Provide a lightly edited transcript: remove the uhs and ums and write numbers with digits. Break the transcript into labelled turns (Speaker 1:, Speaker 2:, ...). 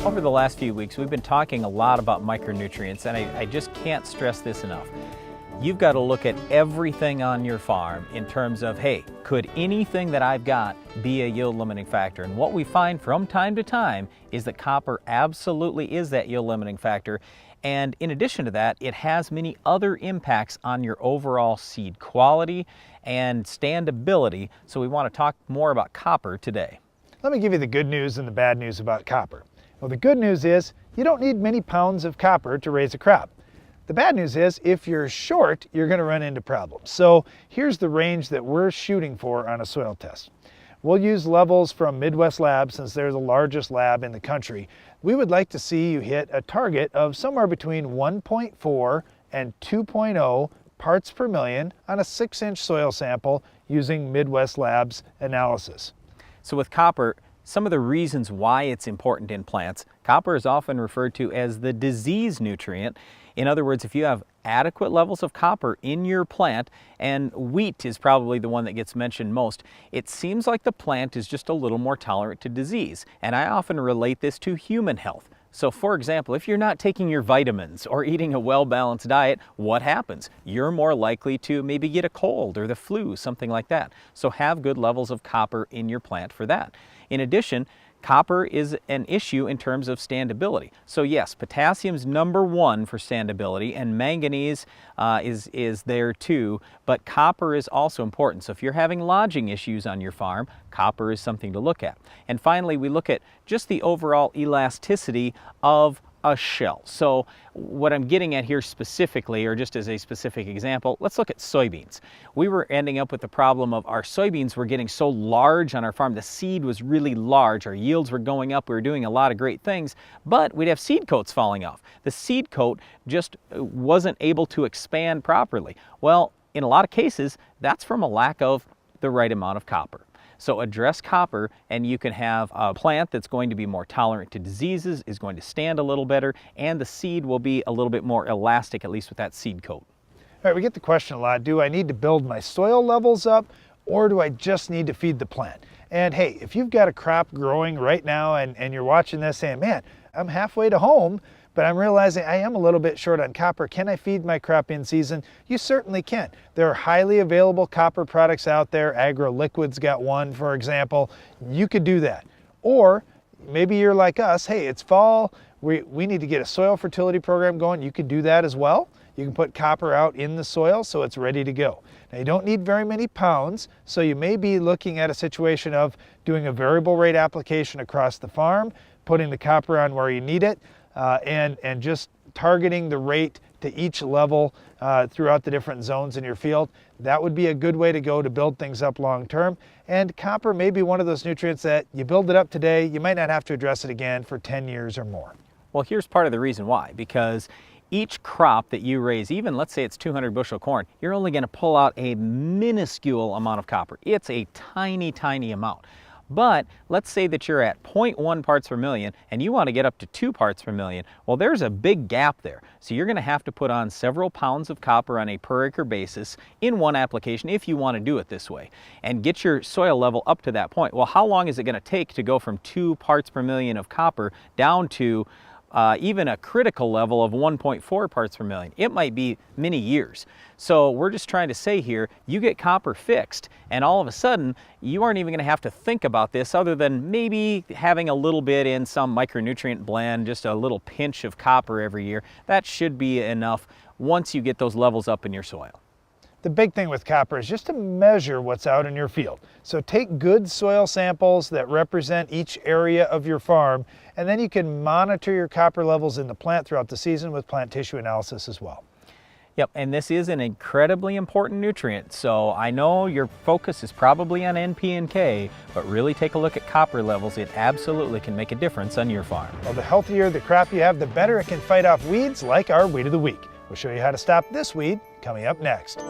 Speaker 1: Over the last few weeks, we've been talking a lot about micronutrients, and I just can't stress this enough. You've got to look at everything on your farm in terms of, hey, could anything that I've got be a yield limiting factor? And what we find from time to time is that copper absolutely is that yield limiting factor. And in addition to that, it has many other impacts on your overall seed quality and standability. So we want to talk more about copper today.
Speaker 2: Let me give you the good news and the bad news about copper. Well, the good news is you don't need many pounds of copper to raise a crop. The bad news is if you're short, you're going to run into problems. So here's the range that we're shooting for on a soil test. We'll use levels from Midwest Lab since they're the largest lab in the country. We would like to see you hit a target of somewhere between 1.4 and 2.0 parts per million on a 6-inch soil sample using Midwest Lab's analysis.
Speaker 1: So with copper, some of the reasons why it's important in plants, copper is often referred to as the disease nutrient. In other words, if you have adequate levels of copper in your plant, and wheat is probably the one that gets mentioned most, it seems like the plant is just a little more tolerant to disease. And I often relate this to human health. So for example, if you're not taking your vitamins or eating a well-balanced diet, what happens? You're more likely to maybe get a cold or the flu, something like that. So have good levels of copper in your plant for that. In addition, copper is an issue in terms of standability. So yes, potassium's #1 for standability, and manganese is there too, but copper is also important. So if you're having lodging issues on your farm, copper is something to look at. And finally, we look at just the overall elasticity of a shell. So what I'm getting at here specifically, or just as a specific example, let's look at soybeans. We were ending up with the problem of our soybeans were getting so large on our farm. The seed was really large. Our yields were going up. We were doing a lot of great things, but we'd have seed coats falling off. The seed coat just wasn't able to expand properly. Well, in a lot of cases, that's from a lack of the right amount of copper. So address copper and you can have a plant that's going to be more tolerant to diseases, is going to stand a little better, and the seed will be a little bit more elastic, at least with that seed coat.
Speaker 2: All right, we get the question a lot, do I need to build my soil levels up or do I just need to feed the plant? And hey, if you've got a crop growing right now and you're watching this saying, man, I'm halfway to home, but I'm realizing I am a little bit short on copper. Can I feed my crop in season? You certainly can. There are highly available copper products out there. AgroLiquid's got one, for example. You could do that. Or maybe you're like us, hey, it's fall. We need to get a soil fertility program going. You could do that as well. You can put copper out in the soil so it's ready to go. Now you don't need very many pounds, so you may be looking at a situation of doing a variable rate application across the farm, putting the copper on where you need it, and just targeting the rate to each level throughout the different zones in your field. That would be a good way to go to build things up long term. And copper may be one of those nutrients that you build it up today, you might not have to address it again for 10 years or more.
Speaker 1: Well, here's part of the reason why, because each crop that you raise, even let's say it's 200 bushel corn, you're only going to pull out a minuscule amount of copper. It's a tiny, tiny amount. But let's say that you're at 0.1 parts per million and you want to get up to 2 parts per million. Well, there's a big gap there. So you're going to have to put on several pounds of copper on a per acre basis in one application if you want to do it this way and get your soil level up to that point. Well, how long is it going to take to go from 2 parts per million of copper down to even a critical level of 1.4 parts per million? It might be many years. So we're just trying to say here, you get copper fixed and all of a sudden you aren't even going to have to think about this other than maybe having a little bit in some micronutrient blend, just a little pinch of copper every year. That should be enough once you get those levels up in your soil.
Speaker 2: The big thing with copper is just to measure what's out in your field. So take good soil samples that represent each area of your farm, and then you can monitor your copper levels in the plant throughout the season with plant tissue analysis as well.
Speaker 1: Yep, and this is an incredibly important nutrient. So I know your focus is probably on NP and K, but really take a look at copper levels. It absolutely can make a difference on your farm.
Speaker 2: Well, the healthier the crop you have, the better it can fight off weeds like our Weed of the Week. We'll show you how to stop this weed coming up next.